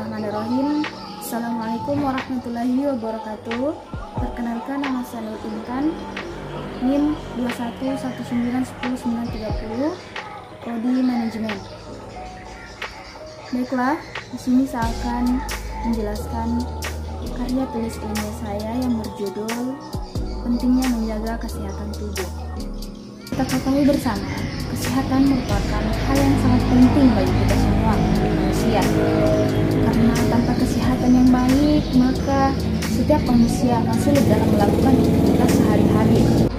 Bismillahirrahmanirrahim. Assalamualaikum warahmatullahi wabarakatuh. Perkenalkan, nama saya Nur Intan, NIM 211910930, Prodi Manajemen. Baiklah, di sini saya akan menjelaskan karya tulis ilmiah saya yang berjudul Pentingnya Menjaga Kesehatan Tubuh. Kita ketahui bersama, kesehatan merupakan hal yang sangat penting bagi kita semua manusia. Karena tanpa kesehatan yang baik, maka setiap manusia akan sulit dalam melakukan aktivitas sehari-hari.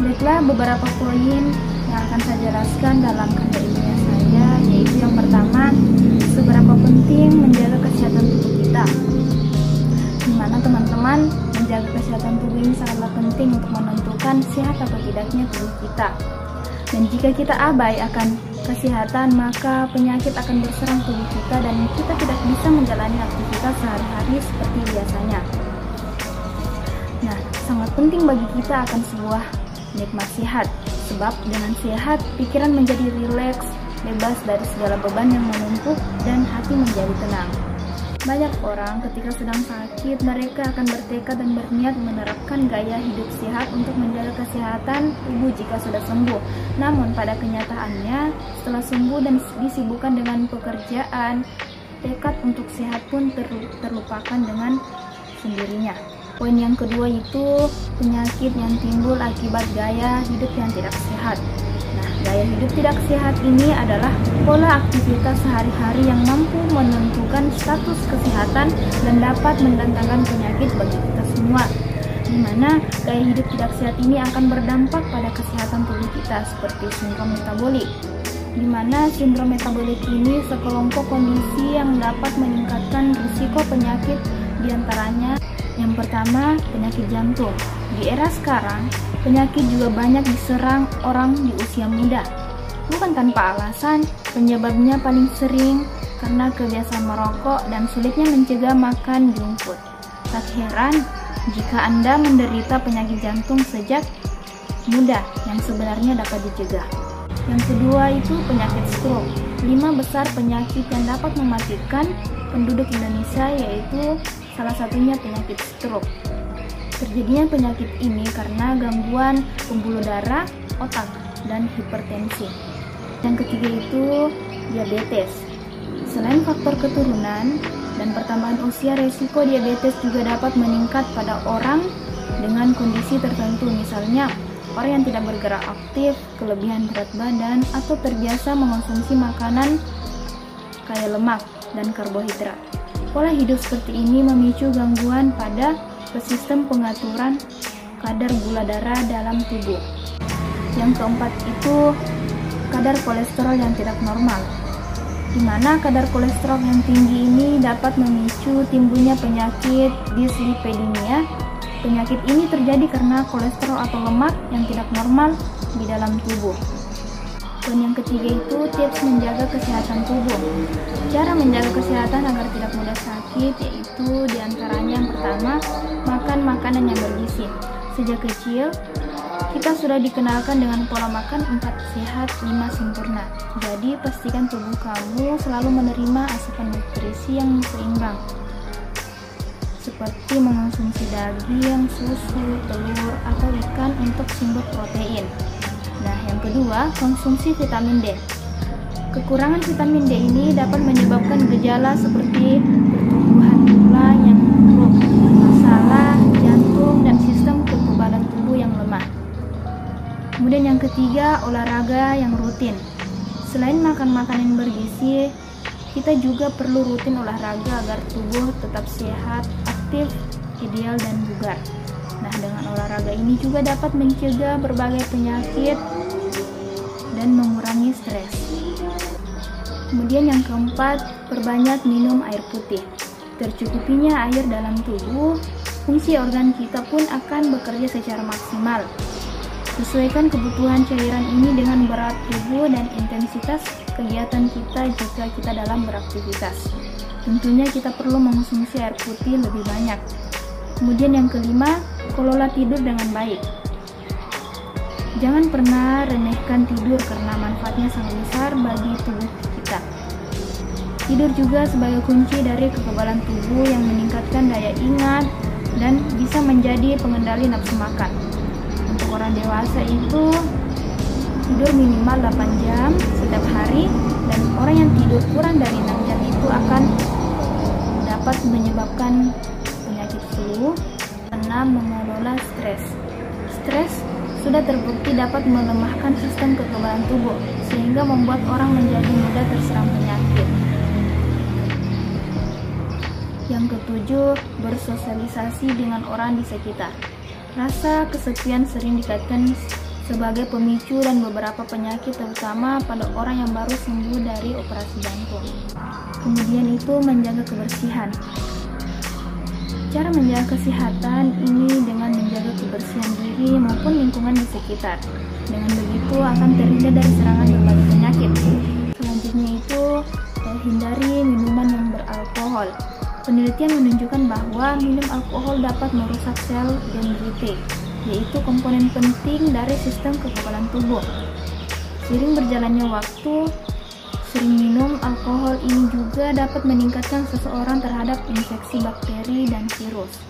Baiklah, beberapa poin yang akan saya jelaskan dalam karya ilmiah saya, yaitu yang pertama, seberapa penting menjaga kesehatan tubuh kita. Di mana teman-teman, menjaga kesehatan tubuh ini sangatlah penting untuk menentukan sehat atau tidaknya tubuh kita. Dan jika kita abai akan kesehatan, maka penyakit akan berserang tubuh kita dan kita tidak bisa menjalani aktivitas sehari-hari seperti biasanya. Nah, sangat penting bagi kita akan sebuah nikmat sehat, sebab dengan sehat, pikiran menjadi rileks, bebas dari segala beban yang menumpuk, dan hati menjadi tenang. Banyak orang ketika sedang sakit, mereka akan bertekad dan berniat menerapkan gaya hidup sehat untuk menjaga kesehatan tubuh jika sudah sembuh. Namun pada kenyataannya, setelah sembuh dan disibukkan dengan pekerjaan, tekad untuk sehat pun terlupakan dengan sendirinya. Poin yang kedua itu penyakit yang timbul akibat gaya hidup yang tidak sehat. Nah, gaya hidup tidak sehat ini adalah pola aktivitas sehari-hari yang mampu menentukan status kesehatan dan dapat mendatangkan penyakit bagi kita semua. Di mana gaya hidup tidak sehat ini akan berdampak pada kesehatan tubuh kita seperti sindrom metabolik. Di mana sindrom metabolik ini sekelompok kondisi yang dapat meningkatkan risiko penyakit, diantaranya yang pertama, penyakit jantung. Di era sekarang, penyakit juga banyak diserang orang di usia muda. Bukan tanpa alasan, penyebabnya paling sering karena kebiasaan merokok dan sulitnya mencegah makan junk food. Tak heran jika Anda menderita penyakit jantung sejak muda yang sebenarnya dapat dicegah. Yang kedua itu penyakit stroke. 5 besar penyakit yang dapat mematikan penduduk Indonesia, yaitu salah satunya penyakit stroke. Terjadinya penyakit ini karena gangguan pembuluh darah, otak, dan hipertensi. Yang ketiga itu diabetes. Selain faktor keturunan dan pertambahan usia, resiko diabetes juga dapat meningkat pada orang dengan kondisi tertentu, misalnya orang yang tidak bergerak aktif, kelebihan berat badan, atau terbiasa mengonsumsi makanan kaya lemak dan karbohidrat. Pola hidup seperti ini memicu gangguan pada sistem pengaturan kadar gula darah dalam tubuh. Yang keempat itu kadar kolesterol yang tidak normal, di mana kadar kolesterol yang tinggi ini dapat memicu timbulnya penyakit dislipidemia. Penyakit ini terjadi karena kolesterol atau lemak yang tidak normal di dalam tubuh. Dan yang ketiga itu tips menjaga kesehatan tubuh. Cara menjaga kesehatan agar tidak mudah sakit yaitu diantaranya yang pertama, makan makanan yang bergizi. Sejak kecil, kita sudah dikenalkan dengan pola makan 4 sehat, 5 sempurna. Jadi pastikan tubuh kamu selalu menerima asupan nutrisi yang seimbang, seperti mengonsumsi daging, susu, telur, atau ikan untuk sumber protein. Nah, yang kedua, konsumsi vitamin D. Kekurangan vitamin D ini dapat menyebabkan gejala seperti pertumbuhan tulang yang buruk, masalah jantung, dan sistem kekebalan tubuh yang lemah. Kemudian yang ketiga, olahraga yang rutin. Selain makan makanan yang bergizi, kita juga perlu rutin olahraga agar tubuh tetap sehat, aktif, ideal, dan bugar. Nah, dengan olahraga ini juga dapat mencegah berbagai penyakit dan mengurangi stres. Kemudian yang keempat, perbanyak minum air putih. Tercukupinya air dalam tubuh, fungsi organ kita pun akan bekerja secara maksimal. Sesuaikan kebutuhan cairan ini dengan berat tubuh dan intensitas kegiatan kita jika kita dalam beraktivitas. Tentunya kita perlu mengonsumsi air putih lebih banyak. Kemudian yang kelima, kelola tidur dengan baik. Jangan pernah remehkan tidur karena manfaatnya sangat besar bagi tubuh kita. Tidur juga sebagai kunci dari kekebalan tubuh yang meningkatkan daya ingat dan bisa menjadi pengendali nafsu makan. Untuk orang dewasa itu tidur minimal 8 jam setiap hari, dan orang yang tidur kurang dari 6 jam itu akan dapat menyebabkan penyakit flu. 6. Mengelola stres. Stres sudah terbukti dapat melemahkan sistem kekebalan tubuh sehingga membuat orang menjadi mudah terserang penyakit. Yang ketujuh, bersosialisasi dengan orang di sekitar. Rasa kesepian sering dikaitkan sebagai pemicu dan beberapa penyakit, terutama pada orang yang baru sembuh dari operasi jantung. Kemudian itu menjaga kebersihan. Cara menjaga kesehatan ini dengan menjaga kebersihan diri maupun lingkungan di sekitar. Dengan begitu akan terhindar dari serangan berbagai penyakit. Selanjutnya itu hindari minuman yang beralkohol. Penelitian menunjukkan bahwa minum alkohol dapat merusak sel dendritik, yaitu komponen penting dari sistem kekebalan tubuh. Seiring berjalannya waktu, sering minum alkohol ini juga dapat meningkatkan seseorang terhadap infeksi bakteri dan virus.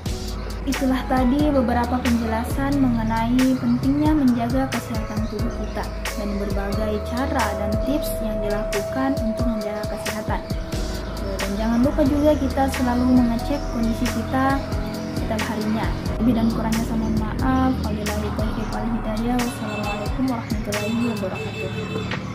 Itulah tadi beberapa penjelasan mengenai pentingnya menjaga kesehatan tubuh kita dan berbagai cara dan tips yang dilakukan untuk menjaga kesehatan. Dan jangan lupa juga kita selalu mengecek kondisi kita setiap harinya. Lebih dan kurangnya saya mohon maaf. Wabillahi taufiq wal hidayah. Wassalamualaikum warahmatullahi wabarakatuh.